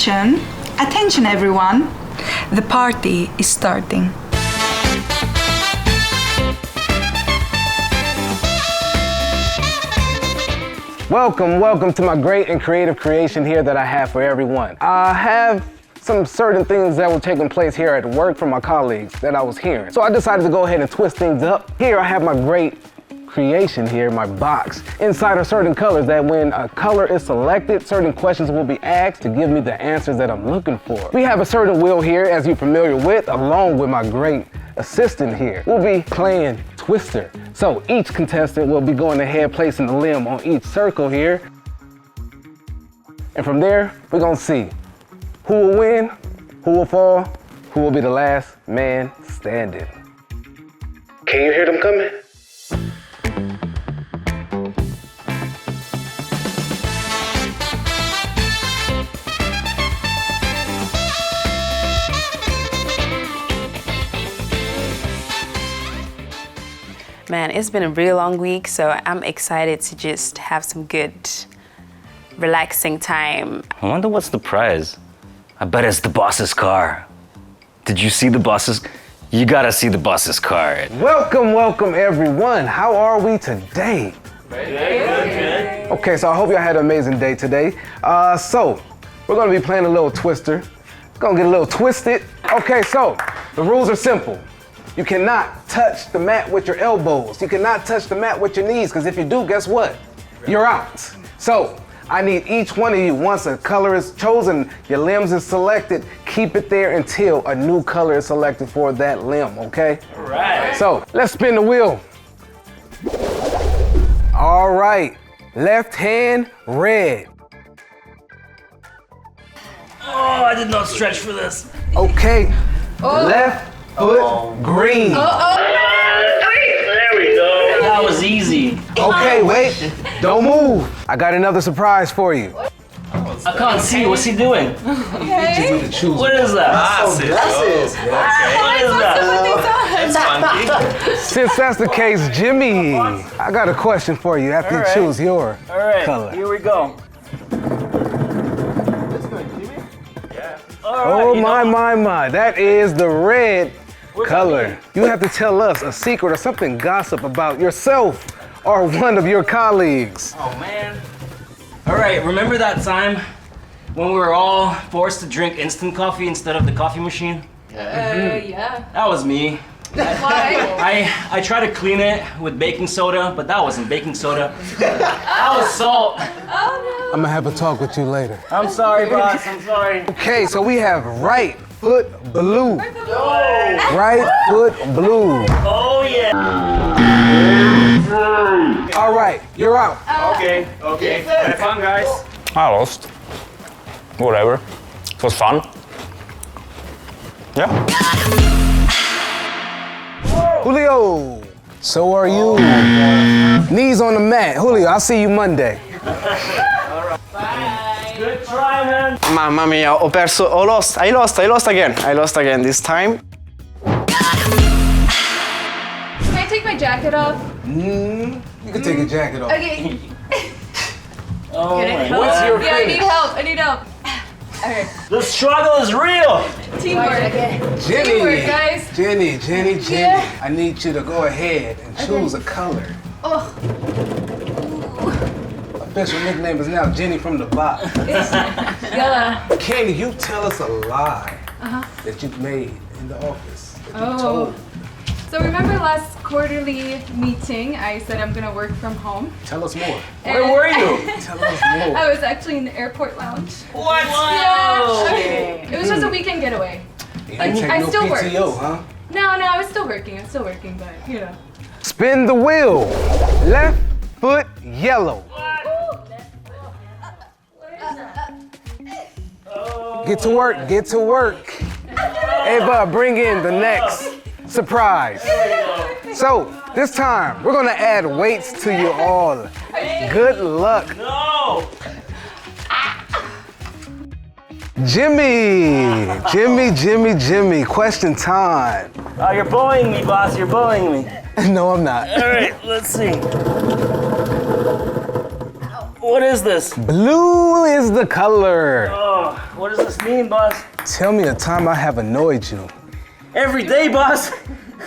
Attention, attention everyone. The party is starting. Welcome to my great and creative creation here that I have for everyone. I have some certain things that were taking place here at work from my colleagues that I was hearing. So I decided to go ahead and twist things up. Here I have my great creation here, my box. Inside are certain colors that when a color is selected, certain questions will be asked to give me the answers that I'm looking for. We have a certain wheel here, as you're familiar with, along with my great assistant here. We'll be playing Twister. So each contestant will be going ahead placing a limb on each circle here. And from there, we're gonna see who will win, who will fall, who will be the last man standing. Can you hear them coming? Man, it's been a really long week, so I'm excited to just have some good, relaxing time. I wonder what's the prize. I bet it's the boss's car. Did you see the boss's? You gotta see the boss's car. Welcome everyone. How are we today? Good. Okay, so I hope y'all had an amazing day today. So we're gonna be playing a little Twister. Gonna get a little twisted. Okay, so the rules are simple. You cannot touch the mat with your elbows. You cannot touch the mat with your knees, because if you do, guess what? You're out. So I need each one of you, once a color is chosen, your limbs is selected, keep it there until a new color is selected for that limb, okay? All right. So let's spin the wheel. All right, left hand, red. Oh, I did not stretch for this. Okay, left foot, green. There we go. That was easy. Okay, wait, don't move. I got another surprise for you. I can't see. What's he doing? You to choose. What is that? Glasses. What is that? Since that's the case, Jimmy, I got a question for you after you choose your All right, color. here we go. Oh my, that is the red color. You have to tell us a secret or something gossip about yourself or one of your colleagues. Oh man. All right, remember that time when we were all forced to drink instant coffee instead of the coffee machine? Yeah. That was me. Why? I tried to clean it with baking soda, but that wasn't baking soda. That was salt. Oh I'm gonna have a talk with you later. I'm sorry, boss. I'm sorry. Okay, so we have right foot blue. Right foot blue. Oh yeah. All right, you're out. Okay. Have fun, guys. I lost. Whatever. It was fun. Yeah. Julio, so are you. Knees on the mat. Julio, I'll see you Monday. Good try, man. Mamma mia, I lost again this time. Can I take my jacket off? You can take your jacket off. Okay. Oh my What's God. your Yeah, finish? I need help. Okay. The struggle is real. Teamwork. Jenny, Teamwork, guys. Jenny, Yeah. I need you to go ahead and choose a color. Oh, Official nickname is now Jenny from the box. yeah. Can you tell us a lie that you've made in the office? That you told? So remember last quarterly meeting, I said I'm gonna work from home. Tell us more. Where were you? Tell us more. I was actually in the airport lounge. What? Yeah. Okay. It was just a weekend getaway. You Like, didn't take I no still PTO, worked. huh? No, I was still working. But you know. Spin the wheel. Left foot yellow. Get to work, get to work. Ava, bring in the next surprise. So, this time, we're gonna add weights to you all. Good luck. No. Jimmy, question time. Oh, you're bullying me, boss. You're bullying me. No, I'm not. All right, let's see. What is this? Blue is the color. Oh, What does this mean, boss? Tell me a time I have annoyed you. Every day, boss.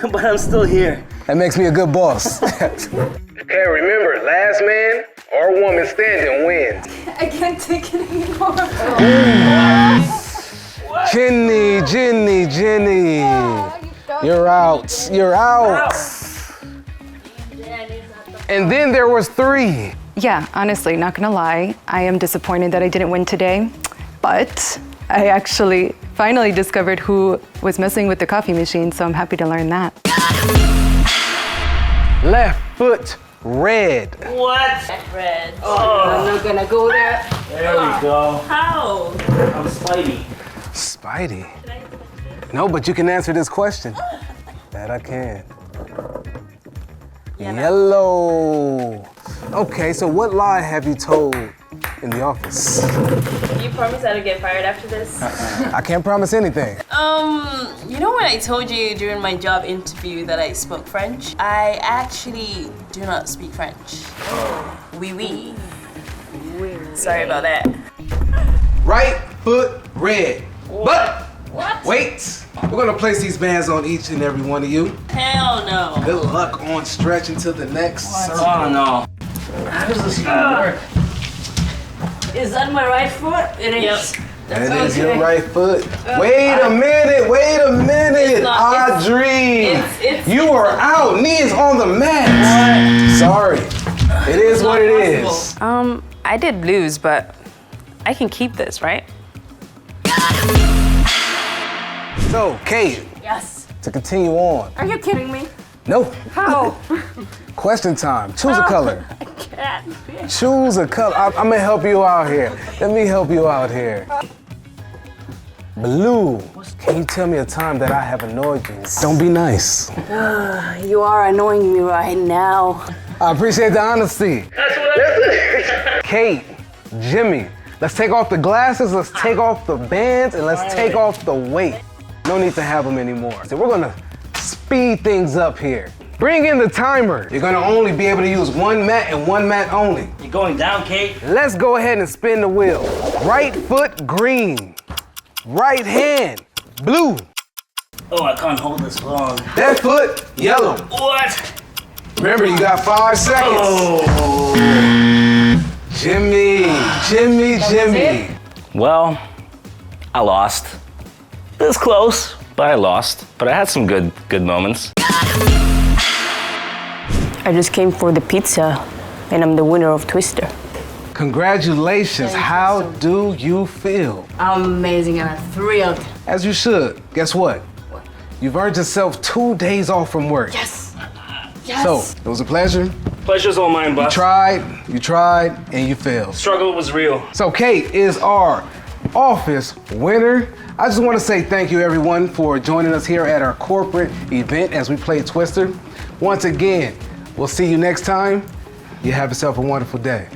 But I'm still here. That makes me a good boss. Okay, remember, last man or woman standing wins. I can't take it anymore. Jenny. You're out. You're out. And then there was 3. Yeah, honestly, not gonna lie, I am disappointed that I didn't win today, but I actually finally discovered who was messing with the coffee machine, so I'm happy to learn that. Left foot red. What? Red. Oh. I'm not gonna go there. There we go. How? I'm Spidey. Spidey? No, but you can answer this question. That I can. Yellow. Okay, so what lie have you told in the office? You promise I don't get fired after this? I can't promise anything. You know when I told you during my job interview that I spoke French? I actually do not speak French. Oui. Sorry about that. Right foot red. But wait, we're gonna place these bands on each and every one of you. Hell no. Good luck on stretching to the next circle. Oh no. How does this even work? Is that my right foot? It is. Yep. That is your right foot. Wait a minute. Audrey. You are out. Knee is on the mat. What? Sorry. It is what it is. I did lose, but I can keep this, right? So, Kate, Yes. to continue on. Are you kidding me? No. How? Question time. Choose a color. I can't. Choose a color. I'm gonna help you out here. Let me help you out here. Blue. Can you tell me a time that I have annoyed you? Don't be nice. You are annoying me right now. I appreciate the honesty. Kate, Jimmy, let's take off the glasses, let's take off the bands, and let's take off the weight. No need to have them anymore. So we're gonna speed things up here. Bring in the timer. You're gonna only be able to use one mat and one mat only. You're going down, Kate. Let's go ahead and spin the wheel. Right foot green. Right hand blue. Oh, I can't hold this long. Left foot yellow. What? Remember, you got 5 seconds. Oh. Jimmy. Well, I lost. It was close, but I lost. But I had some good moments. I just came for the pizza, and I'm the winner of Twister. Congratulations. How do you feel? Amazing, and I'm thrilled. As you should. Guess what? You've earned yourself 2 days off from work. Yes. So, it was a pleasure. Pleasure's all mine, boss. You tried, and you failed. Struggle was real. So Kate is our office winner. I just want to say thank you everyone for joining us here at our corporate event as we play Twister. Once again, we'll see you next time. You have yourself a wonderful day.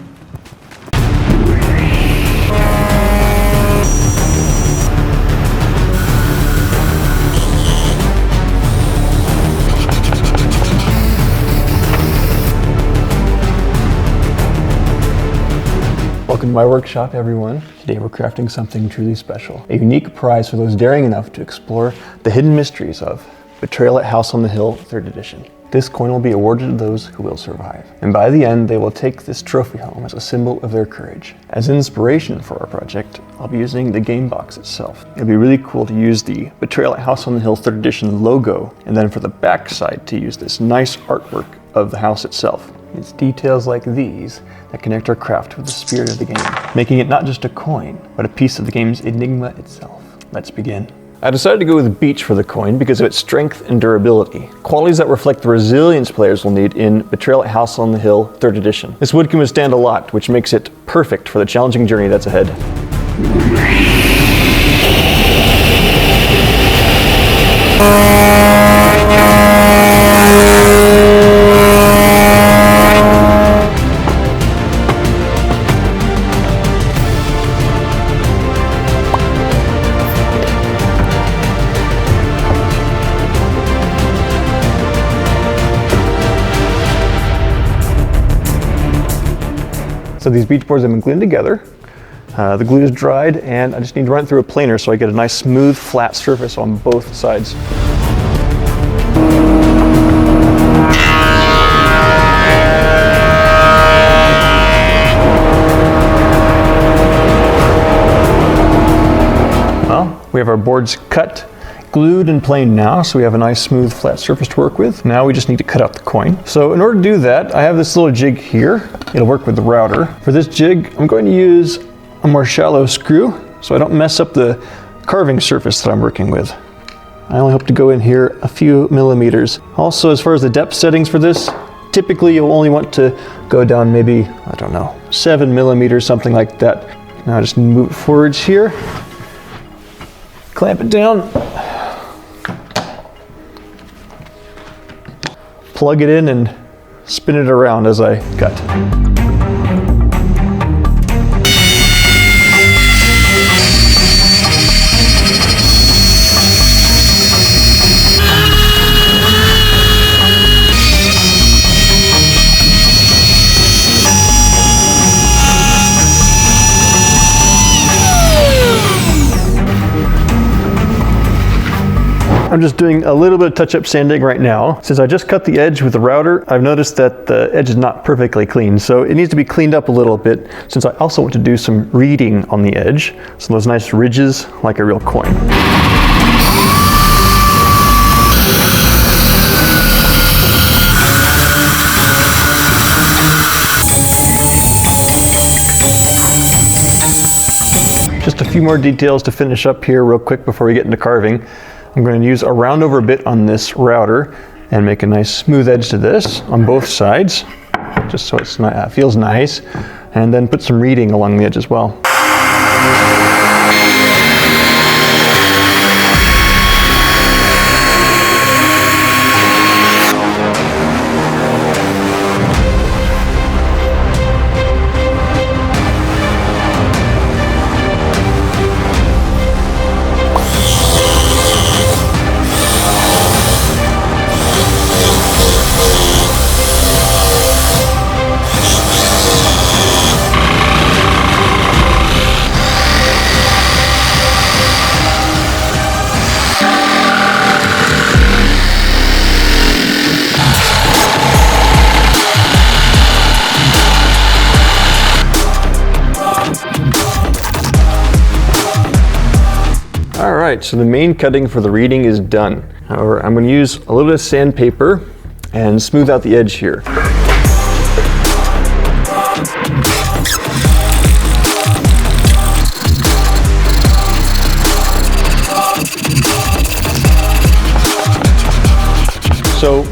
Welcome to my workshop, everyone. Today we're crafting something truly special. A unique prize for those daring enough to explore the hidden mysteries of Betrayal at House on the Hill 3rd edition. This coin will be awarded to those who will survive. And by the end, they will take this trophy home as a symbol of their courage. As inspiration for our project, I'll be using the game box itself. It'll be really cool to use the Betrayal at House on the Hill 3rd edition logo, and then for the back side to use this nice artwork of the house itself. It's details like these that connect our craft with the spirit of the game, making it not just a coin, but a piece of the game's enigma itself. Let's begin. I decided to go with beech for the coin because of its strength and durability, qualities that reflect the resilience players will need in Betrayal at House on the Hill 3rd edition. This wood can withstand a lot, which makes it perfect for the challenging journey that's ahead. So these beech boards have been glued together. The glue is dried, and I just need to run it through a planer so I get a nice smooth, flat surface on both sides. Well, we have our boards cut, glued and planed now, so we have a nice smooth flat surface to work with. Now we just need to cut out the coin. So in order to do that, I have this little jig here. It'll work with the router. For this jig, I'm going to use a more shallow screw so I don't mess up the carving surface that I'm working with. I only hope to go in here a few millimeters. Also, as far as the depth settings for this, typically you'll only want to go down maybe, I don't know, 7 millimeters, something like that. Now I just move it forwards here, clamp it down, plug it in and spin it around as I cut. I'm just doing a little bit of touch-up sanding right now. Since I just cut the edge with the router, I've noticed that the edge is not perfectly clean, so it needs to be cleaned up a little bit, since I also want to do some reading on the edge, so those nice ridges like a real coin. Just a few more details to finish up here real quick before we get into carving. I'm going to use a round over bit on this router and make a nice smooth edge to this on both sides, just so it feels nice, and then put some reading along the edge as well. Alright, so the main cutting for the reading is done. However, I'm going to use a little bit of sandpaper and smooth out the edge here. So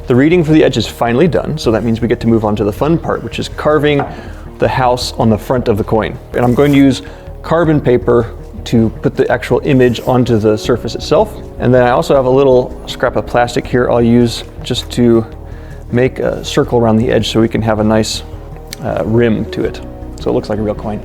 the reading for the edge is finally done, so that means we get to move on to the fun part, which is carving the house on the front of the coin. And I'm going to use carbon paper to put the actual image onto the surface itself. And then I also have a little scrap of plastic here I'll use just to make a circle around the edge so we can have a nice rim to it, so it looks like a real coin.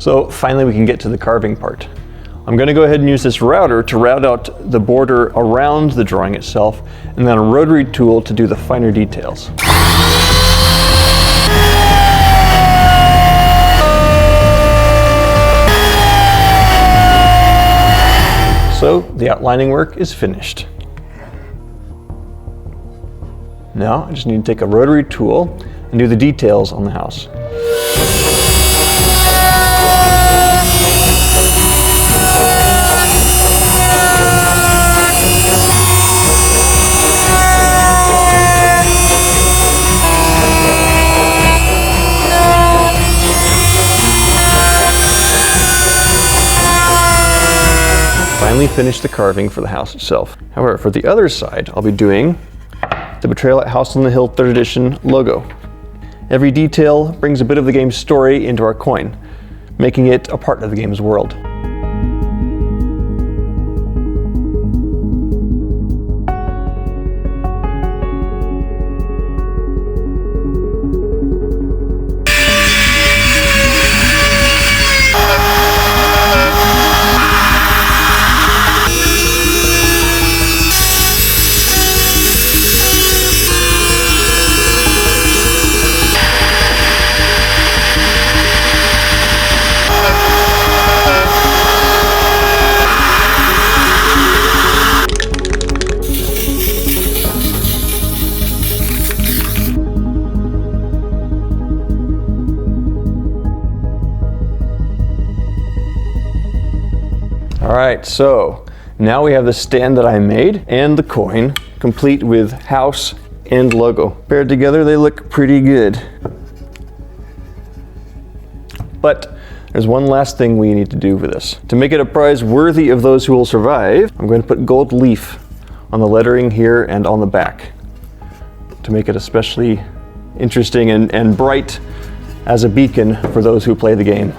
So finally we can get to the carving part. I'm going to go ahead and use this router to route out the border around the drawing itself, and then a rotary tool to do the finer details. So the outlining work is finished. Now I just need to take a rotary tool and do the details on the house. Finally finished the carving for the house itself. However, for the other side, I'll be doing the Betrayal at House on the Hill 3rd edition logo. Every detail brings a bit of the game's story into our coin, making it a part of the game's world. right, so now we have the stand that I made and the coin, complete with house and logo. Paired together, they look pretty good. But there's one last thing we need to do for this. To make it a prize worthy of those who will survive, I'm going to put gold leaf on the lettering here and on the back to make it especially interesting and bright as a beacon for those who play the game.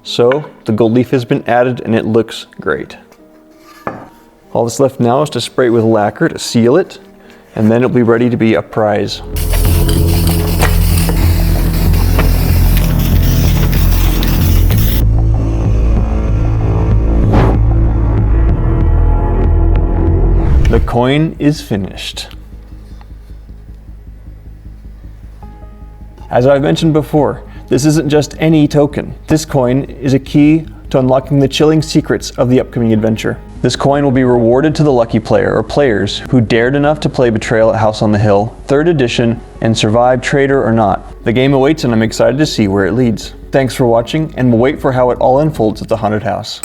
So the gold leaf has been added and it looks great. All that's left now is to spray it with lacquer to seal it, and then it'll be ready to be a prize. The coin is finished. As I've mentioned before, this isn't just any token. This coin is a key to unlocking the chilling secrets of the upcoming adventure. This coin will be rewarded to the lucky player or players who dared enough to play Betrayal at House on the Hill, 3rd edition, and survive traitor or not. The game awaits and I'm excited to see where it leads. Thanks for watching, and we'll wait for how it all unfolds at the haunted house.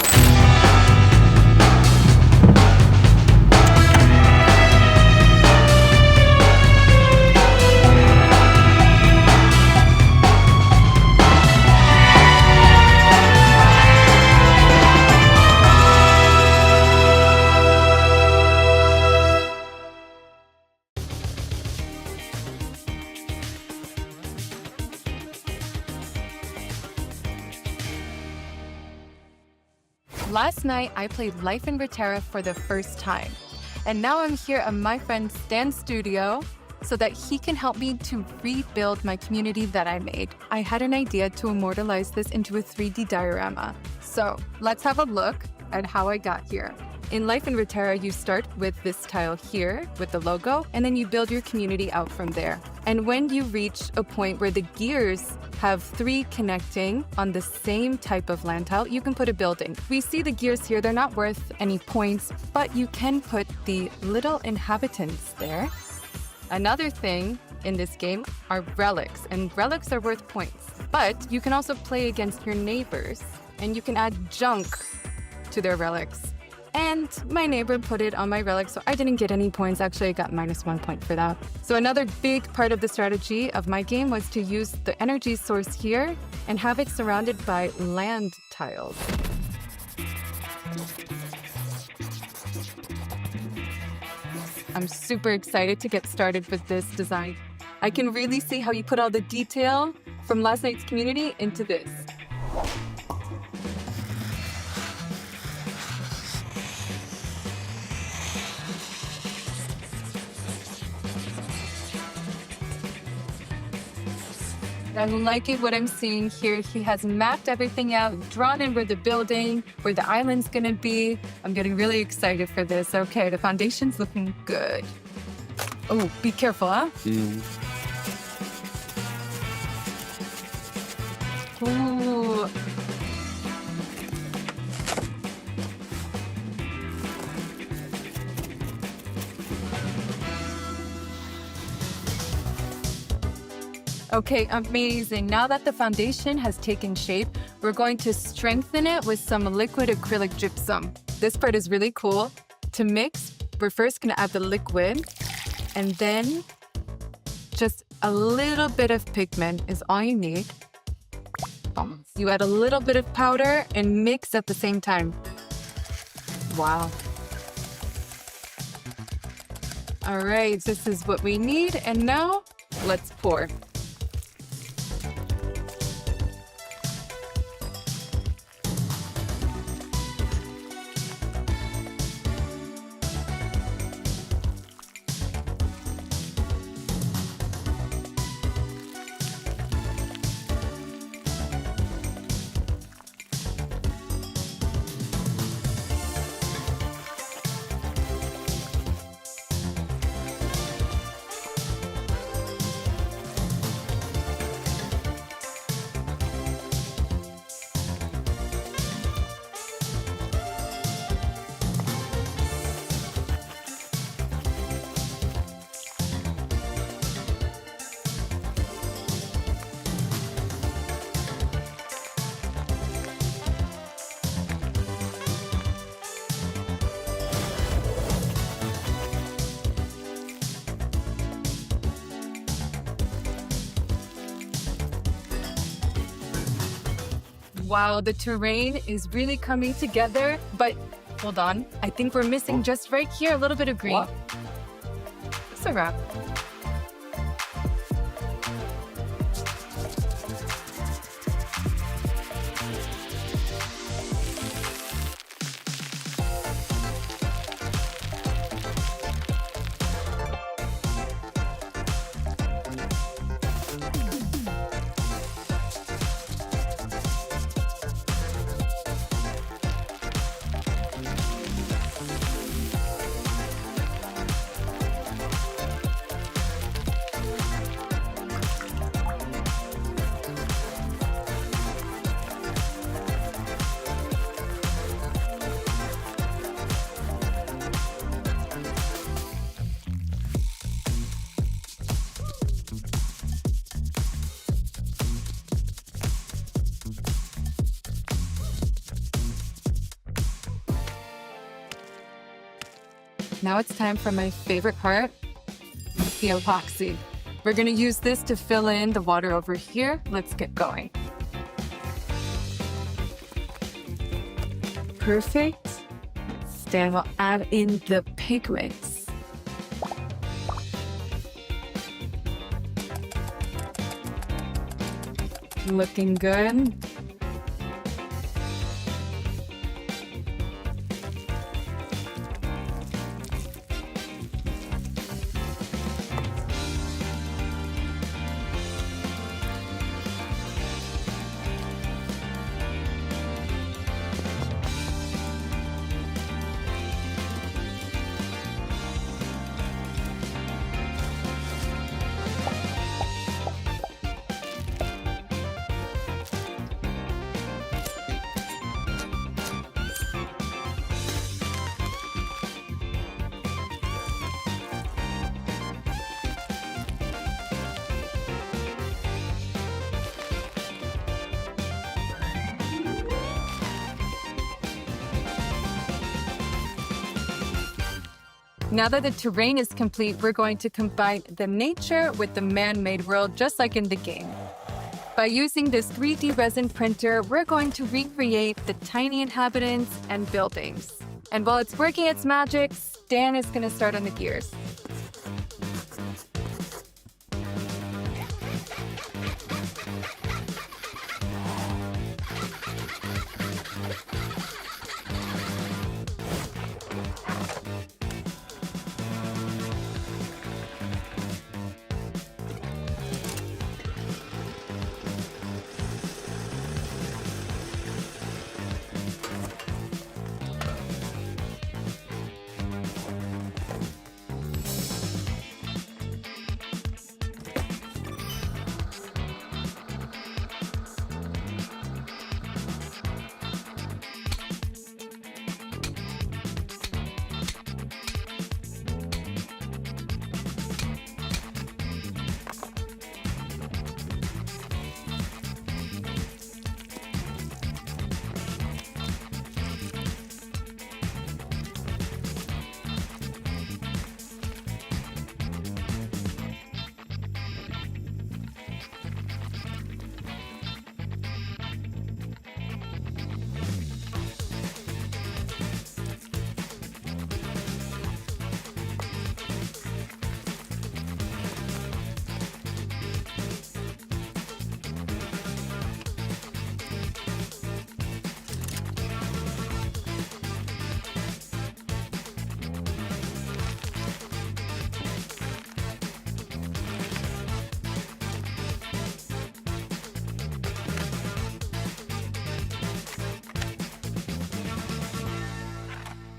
Last night, I played Life in Rera for the first time. And now I'm here at my friend Stan's studio so that he can help me to rebuild my community that I made. I had an idea to immortalize this into a 3D diorama. So let's have a look at how I got here. In Life in Rera, you start with this tile here with the logo, and then you build your community out from there. And when you reach a point where the gears have 3 connecting on the same type of land tile, you can put a building. We see the gears here, they're not worth any points, but you can put the little inhabitants there. Another thing in this game are relics, and relics are worth points. But you can also play against your neighbors, and you can add junk to their relics. And my neighbor put it on my relic, so I didn't get any points. Actually, I got -1 point for that. So another big part of the strategy of my game was to use the energy source here and have it surrounded by land tiles. I'm super excited to get started with this design. I can really see how you put all the detail from last night's community into this. I'm liking what I'm seeing here. He has mapped everything out, drawn in where the building, where the island's gonna be. I'm getting really excited for this. Okay, the foundation's looking good. Oh, be careful, huh? Ooh. Okay, amazing. Now that the foundation has taken shape, we're going to strengthen it with some liquid acrylic gypsum. This part is really cool. To mix, we're first gonna add the liquid, and then just a little bit of pigment is all you need. You add a little bit of powder and mix at the same time. Wow. All right, this is what we need, and now let's pour. Wow, the terrain is really coming together, but hold on. I think we're missing just right here a little bit of green. What? It's a wrap. Now it's time for my favorite part, the epoxy. We're gonna use this to fill in the water over here. Let's get going. Perfect. Then we'll add in the pigments. Looking good. Now that the terrain is complete, we're going to combine the nature with the man-made world, just like in the game. By using this 3D resin printer, we're going to recreate the tiny inhabitants and buildings. And while it's working its magic, Stan is going to start on the gears.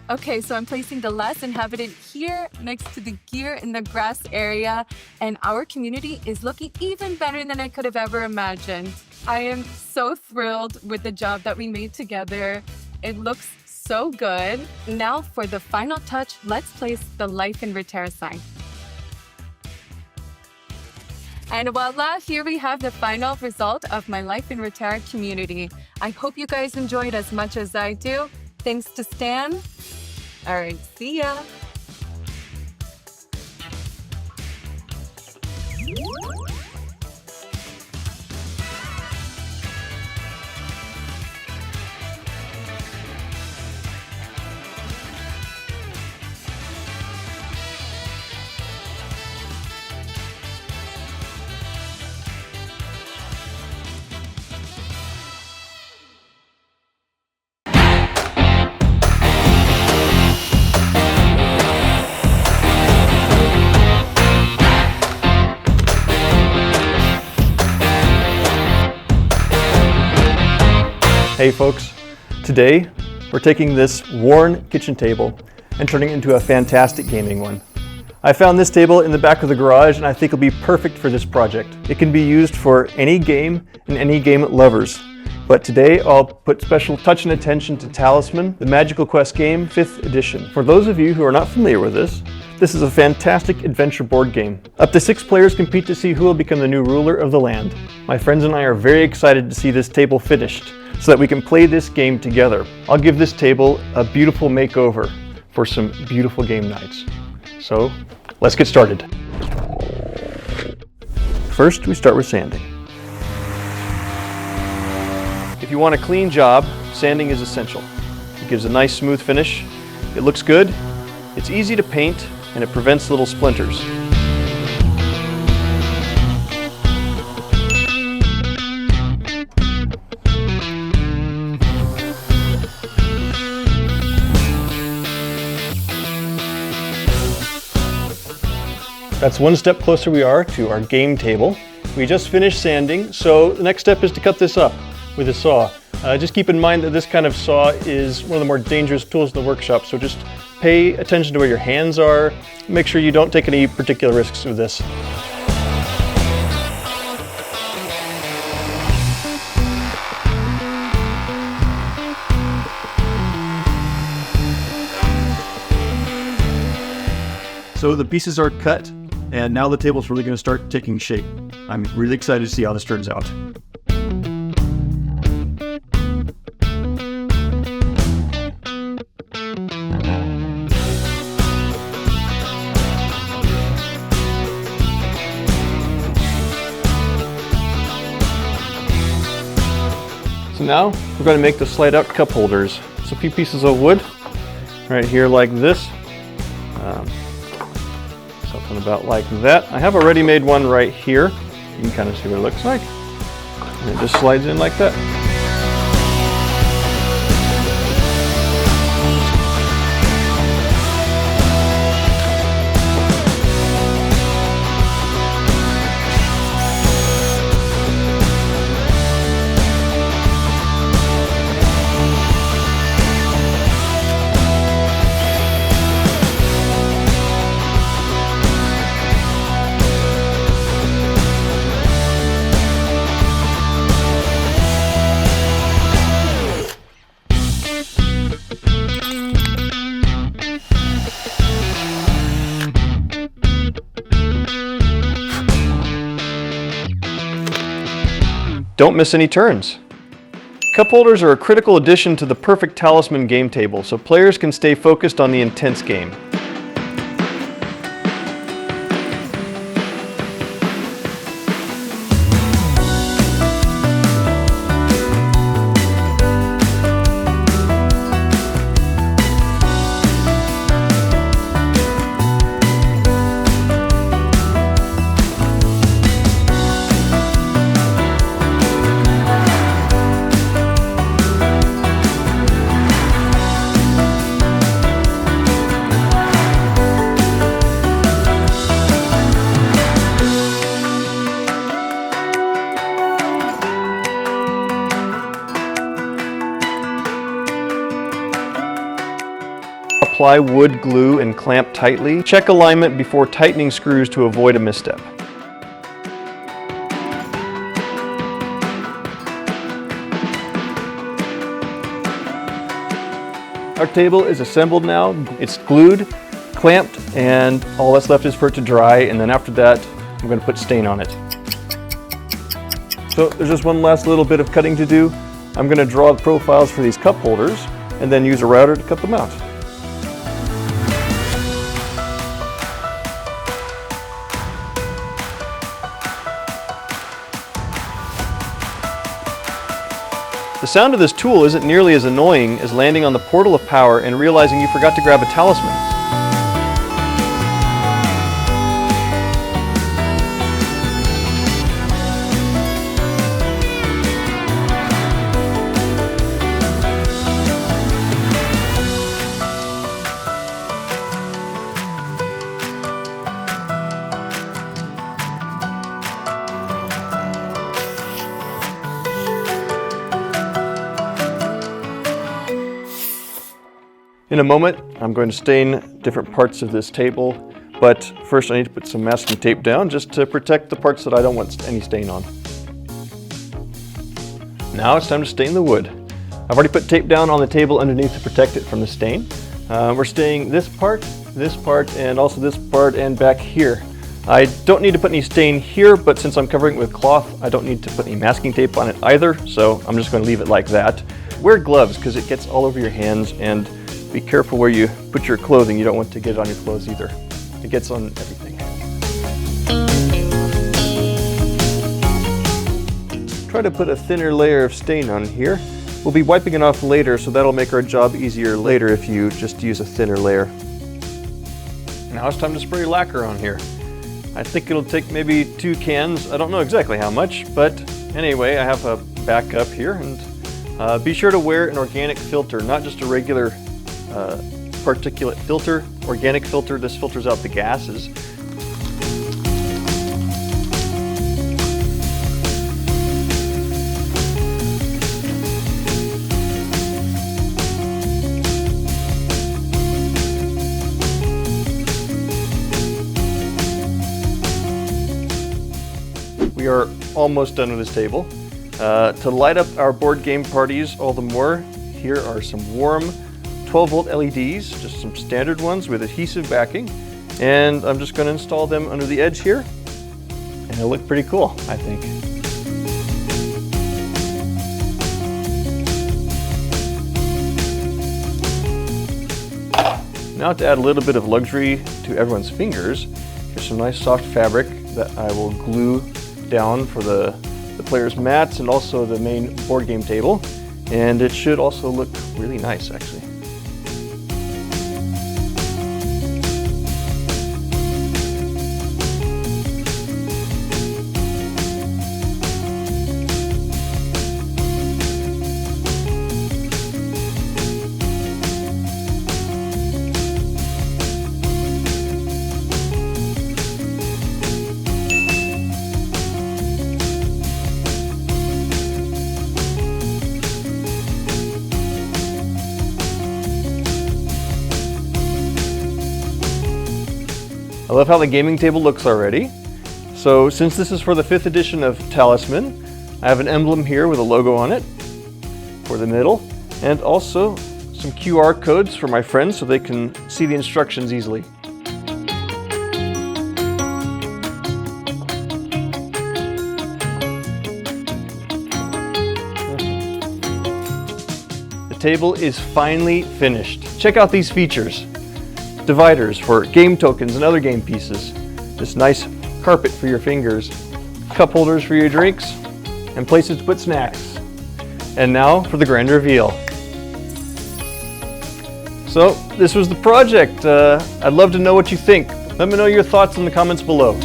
Okay, so I'm placing the last inhabitant here next to the gear in the grass area, and our community is looking even better than I could have ever imagined. I am so thrilled with the job that we made together. It looks so good. Now for the final touch, let's place the Life in Rera sign. And voila, here we have the final result of my Life in Rera community. I hope you guys enjoyed as much as I do. Thanks to Stan. All right, see ya. Hey folks, today we're taking this worn kitchen table and turning it into a fantastic gaming one. I found this table in the back of the garage and I think it'll be perfect for this project. It can be used for any game and any game lovers. But today I'll put special touch and attention to Talisman, the Magical Quest game, 5th edition. For those of you who are not familiar with this is a fantastic adventure board game. Up to 6 players compete to see who will become the new ruler of the land. My friends and I are very excited to see this table finished so that we can play this game together. I'll give this table a beautiful makeover for some beautiful game nights. So let's get started. First, we start with sanding. If you want a clean job, sanding is essential. It gives a nice smooth finish, it looks good, it's easy to paint, and it prevents little splinters. That's one step closer we are to our game table. We just finished sanding, so the next step is to cut this up with a saw. Just keep in mind that this kind of saw is one of the more dangerous tools in the workshop, so just pay attention to where your hands are. Make sure you don't take any particular risks with this. So the pieces are cut, and now the table's really going to start taking shape. I'm really excited to see how this turns out. So now we're going to make the slide out cup holders. It's a few pieces of wood right here like this. Something about like that. I have a ready-made one right here. You can kind of see what it looks like. And it just slides in like that. Don't miss any turns. Cup holders are a critical addition to the perfect Talisman game table, so players can stay focused on the intense game. Apply wood glue and clamp tightly. Check alignment before tightening screws to avoid a misstep. Our table is assembled now. It's glued, clamped, and all that's left is for it to dry, and then after that, I'm going to put stain on it. So there's just one last little bit of cutting to do. I'm going to draw the profiles for these cup holders, and then use a router to cut them out. The sound of this tool isn't nearly as annoying as landing on the portal of power and realizing you forgot to grab a talisman. In a moment, I'm going to stain different parts of this table, but first I need to put some masking tape down just to protect the parts that I don't want any stain on. Now it's time to stain the wood. I've already put tape down on the table underneath to protect it from the stain. We're staining this part, and also this part, and back here. I don't need to put any stain here, but since I'm covering it with cloth, I don't need to put any masking tape on it either, so I'm just going to leave it like that. Wear gloves because it gets all over your hands, and be careful where you put your clothing. You don't want to get it on your clothes either. It gets on everything. Try to put a thinner layer of stain on here. We'll be wiping it off later, so that'll make our job easier later if you just use a thinner layer. Now it's time to spray lacquer on here. I think it'll take maybe 2 cans. I don't know exactly how much, but anyway, I have a backup here, and be sure to wear an organic filter, not just a regular particulate filter. Organic filter, this filters out the gases. We are almost done with this table. To light up our board game parties all the more, here are some warm 12-volt LEDs, just some standard ones with adhesive backing. And I'm just going to install them under the edge here. And it'll look pretty cool, I think. Now to add a little bit of luxury to everyone's fingers, here's some nice soft fabric that I will glue down for the players' mats and also the main board game table. And it should also look really nice, actually. I love how the gaming table looks already. So since this is for the 5th edition of Talisman, I have an emblem here with a logo on it for the middle, and also some QR codes for my friends so they can see the instructions easily. The table is finally finished. Check out these features. Dividers for game tokens and other game pieces, this nice carpet for your fingers, cup holders for your drinks, and places to put snacks. And now for the grand reveal. So this was the project. I'd love to know what you think. Let me know your thoughts in the comments below.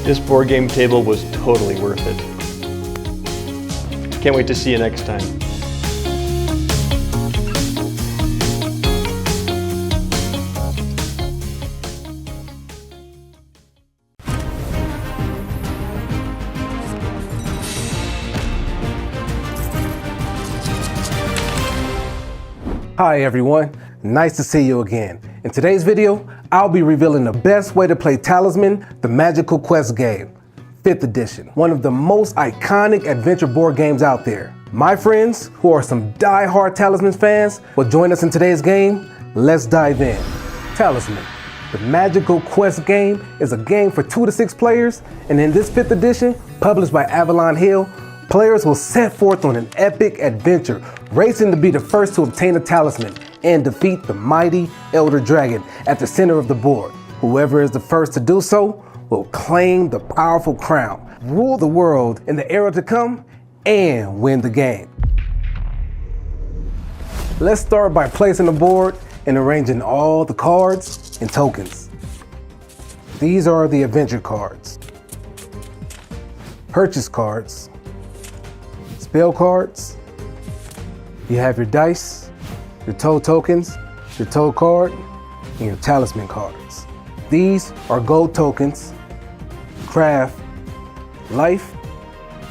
This board game table was totally worth it. Can't wait to see you next time. Hi everyone, nice to see you again. In today's video, I'll be revealing the best way to play Talisman, the Magical Quest game, 5th edition, one of the most iconic adventure board games out there. My friends, who are some die-hard Talisman fans, will join us in today's game. Let's dive in. Talisman, the Magical Quest game, is a game for 2 to 6 players, and in this 5th edition, published by Avalon Hill, players will set forth on an epic adventure, racing to be the first to obtain a talisman and defeat the mighty Elder Dragon at the center of the board. Whoever is the first to do so will claim the powerful crown, rule the world in the era to come, and win the game. Let's start by placing the board and arranging all the cards and tokens. These are the adventure cards, purchase cards, spell cards. You have your dice, your toad tokens, your toad card, and your talisman cards. These are gold tokens, craft, life,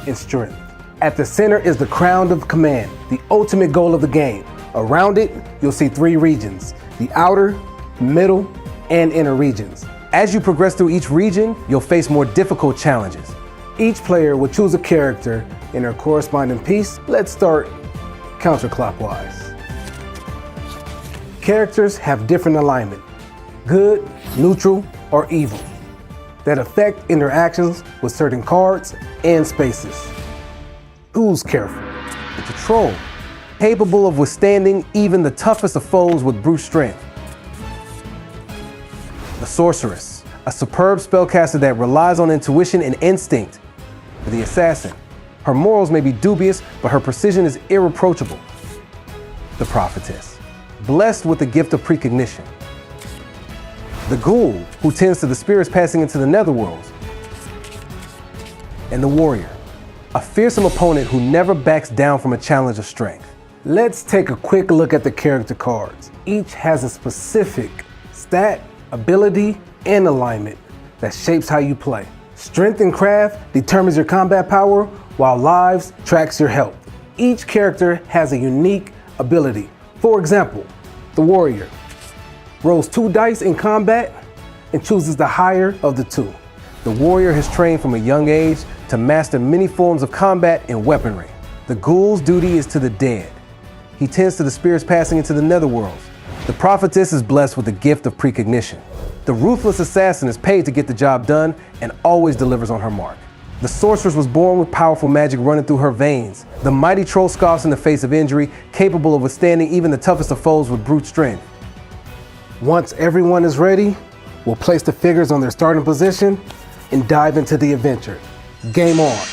and strength. At the center is the crown of command, the ultimate goal of the game. Around it, you'll see 3 regions, the outer, middle, and inner regions. As you progress through each region, you'll face more difficult challenges. Each player will choose a character in their corresponding piece. Let's start counterclockwise. Characters have different alignment, good, neutral, or evil, that affect interactions with certain cards and spaces. Who's careful? It's a troll, capable of withstanding even the toughest of foes with brute strength. The sorceress, a superb spellcaster that relies on intuition and instinct. The assassin, her morals may be dubious, but her precision is irreproachable. The prophetess, blessed with the gift of precognition. The ghoul, who tends to the spirits passing into the netherworlds. And the warrior, a fearsome opponent who never backs down from a challenge of strength. Let's take a quick look at the character cards. Each has a specific stat, ability, and alignment that shapes how you play. Strength and craft determines your combat power, while lives tracks your health. Each character has a unique ability. For example, the warrior rolls 2 dice in combat and chooses the higher of the 2. The warrior has trained from a young age to master many forms of combat and weaponry. The ghoul's duty is to the dead. He tends to the spirits passing into the netherworlds. The prophetess is blessed with the gift of precognition. The ruthless assassin is paid to get the job done and always delivers on her mark. The sorceress was born with powerful magic running through her veins. The mighty troll scoffs in the face of injury, capable of withstanding even the toughest of foes with brute strength. Once everyone is ready, we'll place the figures on their starting position and dive into the adventure. Game on.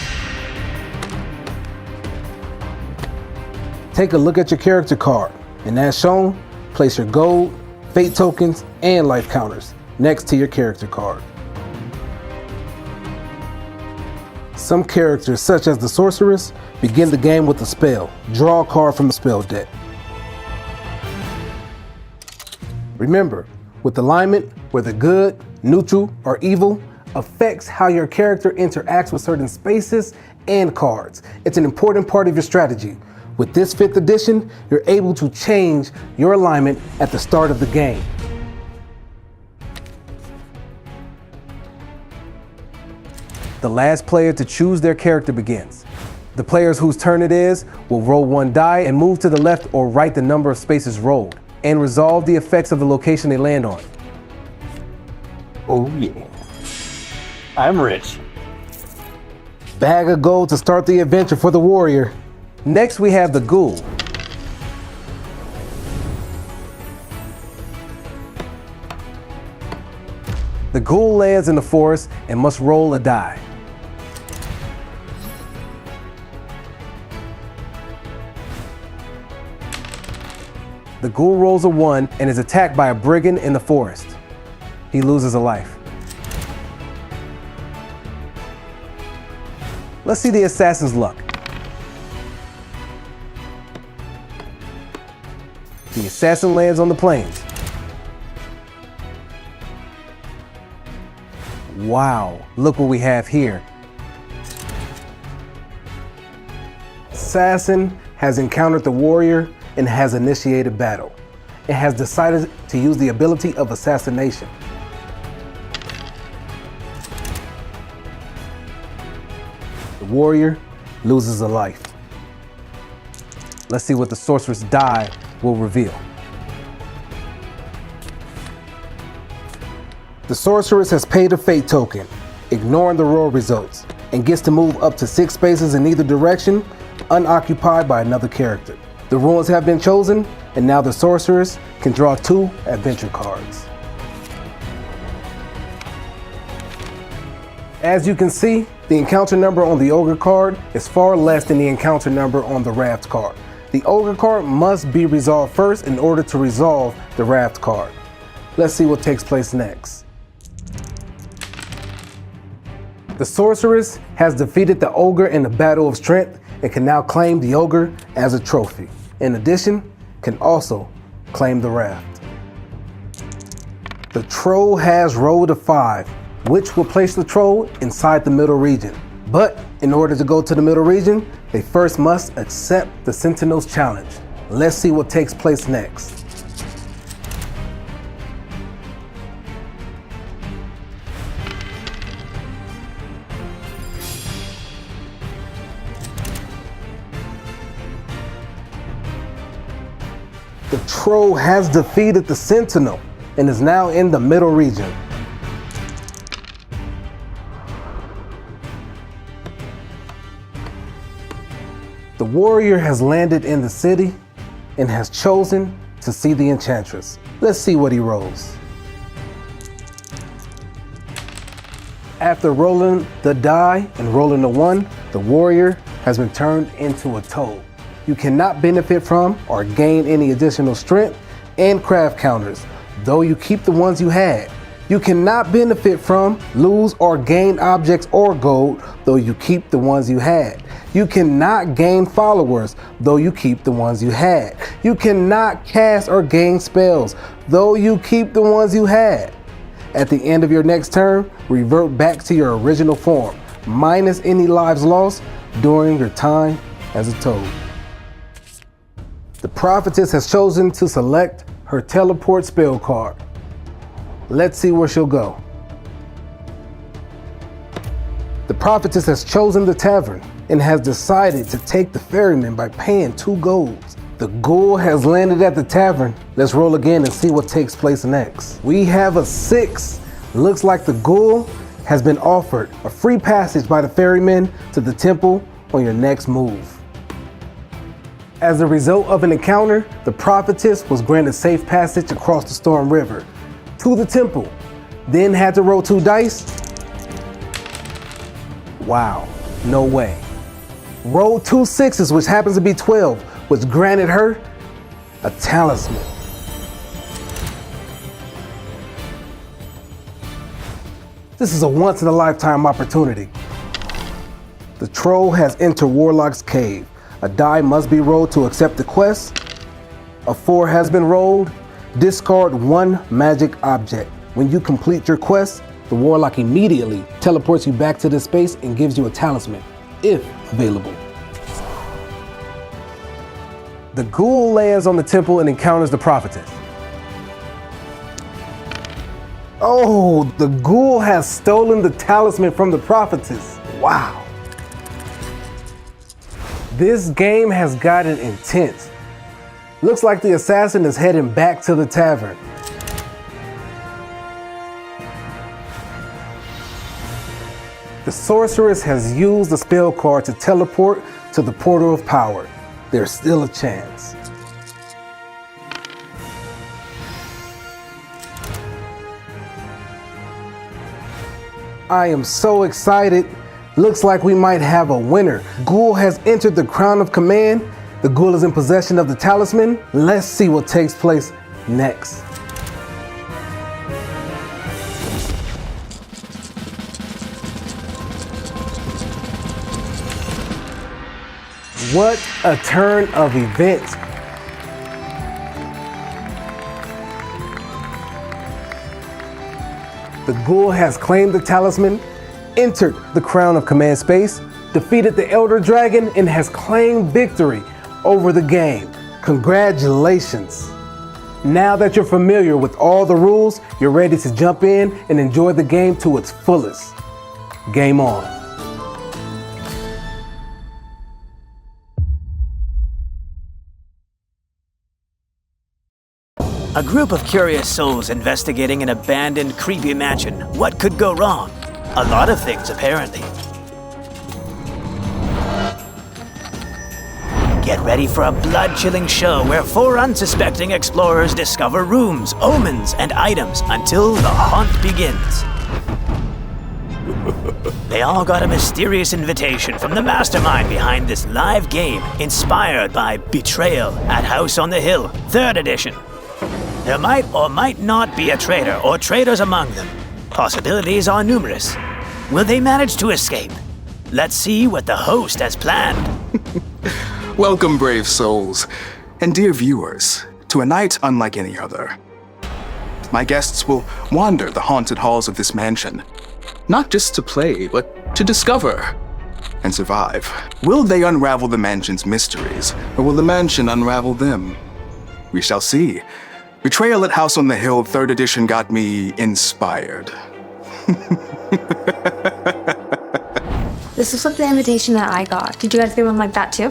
Take a look at your character card, and as shown, place your gold, fate tokens, and life counters next to your character card. Some characters, such as the sorceress, begin the game with a spell. Draw a card from the spell deck. Remember, with alignment, whether good, neutral, or evil, affects how your character interacts with certain spaces and cards. It's an important part of your strategy. With this 5th edition, you're able to change your alignment at the start of the game. The last player to choose their character begins. The players whose turn it is will roll 1 die and move to the left or right the number of spaces rolled, and resolve the effects of the location they land on. Oh yeah. I'm rich. Bag of gold to start the adventure for the warrior. Next we have the ghoul. The ghoul lands in the forest and must roll a die. The ghoul rolls a 1 and is attacked by a brigand in the forest. He loses a life. Let's see the assassin's luck. The assassin lands on the plains. Wow, look what we have here. Assassin has encountered the warrior and has initiated battle. It has decided to use the ability of assassination. The warrior loses a life. Let's see what the sorceress die will reveal. The sorceress has paid a fate token, ignoring the roll results, and gets to move up to 6 spaces in either direction, unoccupied by another character. The rules have been chosen, and now the sorceress can draw 2 adventure cards. As you can see, the encounter number on the ogre card is far less than the encounter number on the raft card. The ogre card must be resolved first in order to resolve the raft card. Let's see what takes place next. The sorceress has defeated the ogre in the Battle of Strength and can now claim the ogre as a trophy. In addition, can also claim the raft. The troll has rolled a 5, which will place the troll inside the middle region. But in order to go to the middle region, they first must accept the Sentinel's challenge. Let's see what takes place next. The troll has defeated the Sentinel and is now in the middle region. The warrior has landed in the city and has chosen to see the enchantress. Let's see what he rolls. After rolling the die and rolling the 1, the warrior has been turned into a toad. You cannot benefit from or gain any additional strength and craft counters, though you keep the ones you had. You cannot benefit from, lose, or gain objects or gold, though you keep the ones you had. You cannot gain followers, though you keep the ones you had. You cannot cast or gain spells, though you keep the ones you had. At the end of your next turn, revert back to your original form, minus any lives lost during your time as a toad. The prophetess has chosen to select her teleport spell card. Let's see where she'll go. The prophetess has chosen the tavern and has decided to take the ferryman by paying 2 golds. The ghoul has landed at the tavern. Let's roll again and see what takes place next. We have a 6. Looks like the ghoul has been offered a free passage by the ferryman to the temple on your next move. As a result of an encounter, the prophetess was granted safe passage across the Storm River to the temple, then had to roll 2 dice. Wow, no way. Rolled 2 6s, which happens to be 12, which granted her a talisman. This is a once-in-a-lifetime opportunity. The troll has entered Warlock's cave. A die must be rolled to accept the quest. A 4 has been rolled. Discard 1 magic object. When you complete your quest, the Warlock immediately teleports you back to this space and gives you a talisman, if available. The ghoul lands on the temple and encounters the prophetess. Oh, the ghoul has stolen the talisman from the prophetess. Wow. This game has gotten intense. Looks like the assassin is heading back to the tavern. The sorceress has used the spell card to teleport to the portal of power. There's still a chance. I am so excited. Looks like we might have a winner. Ghoul has entered the crown of command. The ghoul is in possession of the talisman. Let's see what takes place next. What a turn of events. The ghoul has claimed the talisman, entered the crown of command space, defeated the elder dragon, and has claimed victory over the game. Congratulations. Now that you're familiar with all the rules, you're ready to jump in and enjoy the game to its fullest. Game on. A group of curious souls investigating an abandoned, creepy mansion. What could go wrong? A lot of things, apparently. Get ready for a blood-chilling show where 4 unsuspecting explorers discover rooms, omens, and items until the haunt begins. They all got a mysterious invitation from the mastermind behind this live game, inspired by Betrayal at House on the Hill, 3rd edition. There might or might not be a traitor or traitors among them. Possibilities are numerous. Will they manage to escape? Let's see what the host has planned. Welcome, brave souls, and dear viewers, to a night unlike any other. My guests will wander the haunted halls of this mansion, not just to play, but to discover and survive. Will they unravel the mansion's mysteries, or will the mansion unravel them? We shall see. Betrayal at House on the Hill 3rd edition got me inspired. This is like the invitation that I got. Did you guys get one like that too?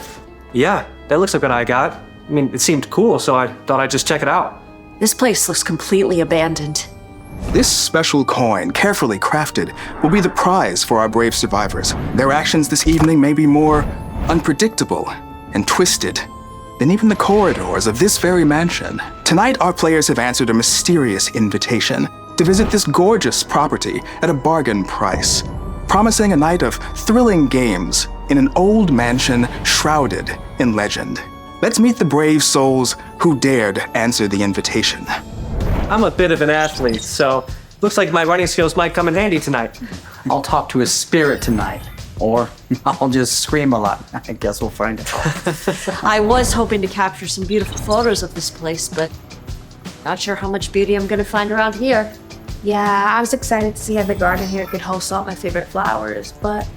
Yeah, that looks like what I got. I mean, it seemed cool, so I thought I'd just check it out. This place looks completely abandoned. This special coin, carefully crafted, will be the prize for our brave survivors. Their actions this evening may be more unpredictable and twisted than even the corridors of this very mansion. Tonight, our players have answered a mysterious invitation to visit this gorgeous property at a bargain price, promising a night of thrilling games in an old mansion shrouded in legend. Let's meet the brave souls who dared answer the invitation. I'm a bit of an athlete, so looks like my running skills might come in handy tonight. I'll talk to a spirit tonight, or I'll just scream a lot. I guess we'll find out. I was hoping to capture some beautiful photos of this place, but not sure how much beauty I'm gonna find around here. Yeah, I was excited to see how the garden here could host all my favorite flowers, but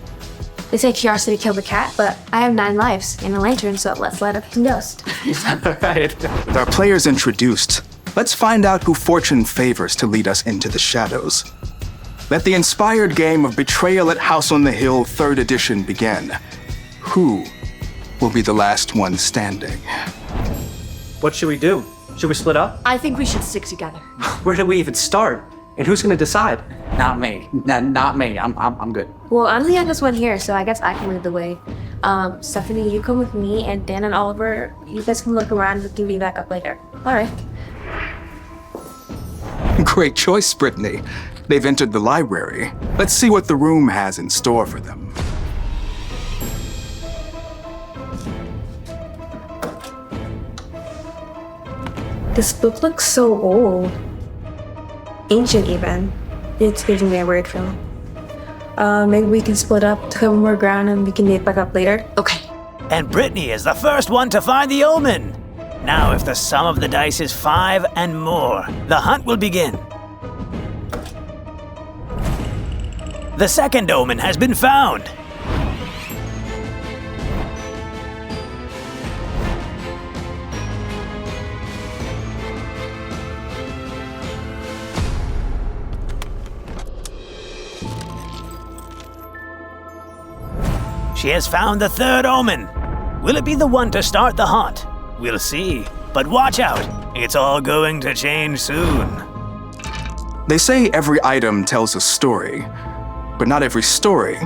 they say curiosity killed the cat, but I have 9 lives and a lantern, so let's light up the ghost. Right. With our players introduced, let's find out who fortune favors to lead us into the shadows. Let the inspired game of Betrayal at House on the Hill 3rd edition begin. Who will be the last one standing? What should we do? Should we split up? I think we should stick together. Where do we even start? And who's gonna decide? Not me. Not me. I'm good. Well, I'm the youngest one here, so I guess I can lead the way. Stephanie, you come with me, and Dan and Oliver, you guys can look around and give me back up later. All right. Great choice, Brittany. They've entered the library. Let's see what the room has in store for them. This book looks so old. Ancient even. It's giving me a weird feeling. Maybe we can split up to cover more ground and we can meet back up later. Okay. And Brittany is the first one to find the omen. Now, if the sum of the dice is 5 and more, the hunt will begin. The second omen has been found. She has found the third omen. Will it be the one to start the hunt? We'll see. But watch out, it's all going to change soon. They say every item tells a story, but not every story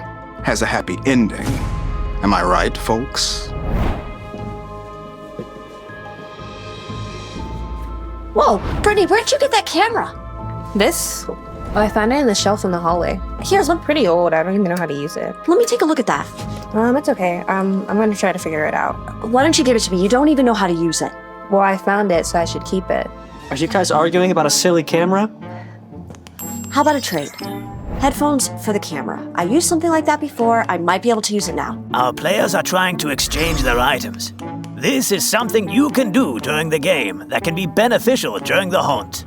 has a happy ending. Am I right, folks? Whoa, Brittany, where'd you get that camera? This? Oh, I found it in the shelf in the hallway. Here's one pretty old. I don't even know how to use it. Let me take a look at that. It's okay. I'm gonna try to figure it out. Why don't you give it to me? You don't even know how to use it. Well, I found it, so I should keep it. Are you guys arguing about a silly camera? How about a trade? Headphones for the camera. I used something like that before. I might be able to use it now. Our players are trying to exchange their items. This is something you can do during the game that can be beneficial during the hunt.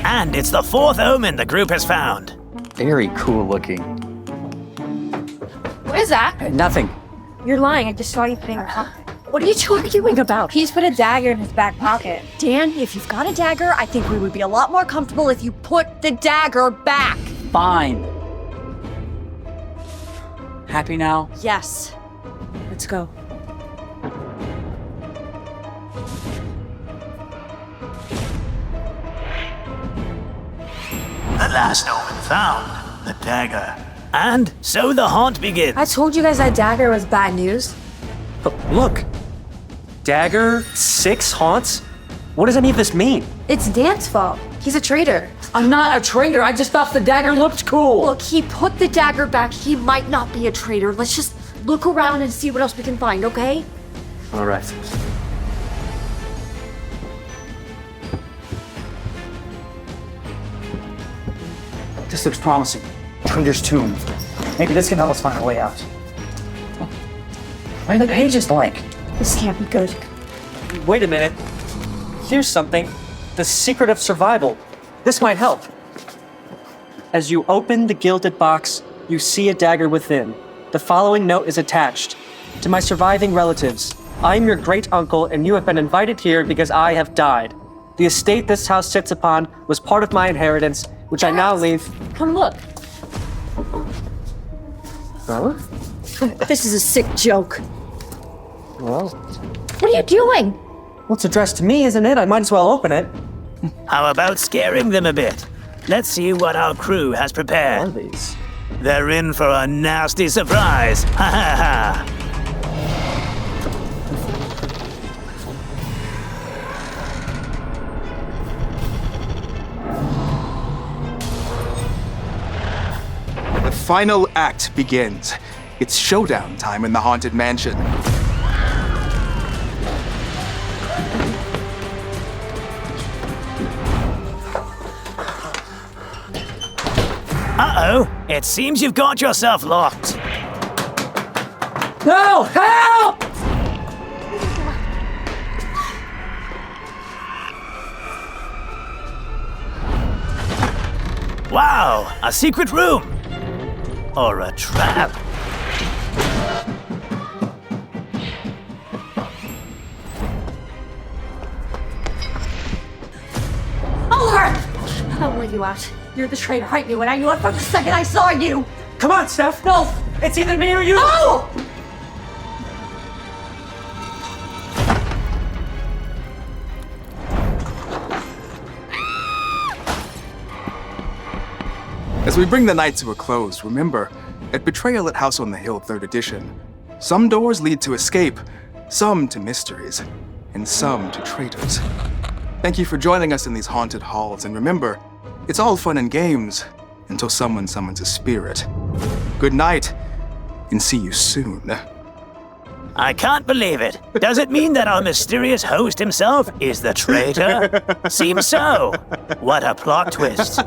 And it's the fourth omen the group has found. Very cool looking. What is that? Nothing. You're lying. I just saw you putting it on. What are you arguing about? He's put a dagger in his back pocket. Dan, if you've got a dagger, I think we would be a lot more comfortable if you put the dagger back. Fine. Happy now? Yes. Let's go. The last omen found, the dagger. And so the hunt begins. I told you guys that dagger was bad news. But look. Dagger, 6 haunts? What does any of this mean? It's Dan's fault. He's a traitor. I'm not a traitor. I just thought the dagger looked cool. Look, he put the dagger back. He might not be a traitor. Let's just look around and see what else we can find, okay? All right. This looks promising. Trinder's tomb. Maybe this can help us find a way out. What are the pages like? This can't be good. Wait a minute. Here's something. The secret of survival. This might help. As you open the gilded box, you see a dagger within. The following note is attached. To my surviving relatives, I am your great uncle and you have been invited here because I have died. The estate this house sits upon was part of my inheritance, which I now leave. Come look. Huh? This is a sick joke. Well, What are you doing? well, it's addressed to me, isn't it? I might as well open it. How about scaring them a bit? Let's see what our crew has prepared. What are these? They're in for a nasty surprise. Ha ha ha. The final act begins. It's showdown time in the Haunted Mansion. Uh-oh, it seems you've got yourself locked. No! Help! Wow, a secret room. Or a trap. I'll let you out. You're the traitor. I knew it. I knew it from the second I saw you. Come on, Steph. No! It's either me or you! No! As we bring the night to a close, remember, at Betrayal at House on the Hill 3rd Edition, some doors lead to escape, some to mysteries, and some to traitors. Thank you for joining us in these haunted halls, and remember, it's all fun and games until someone summons a spirit. Good night, and see you soon. I can't believe it. Does it mean that our mysterious host himself is the traitor? Seems so. What a plot twist.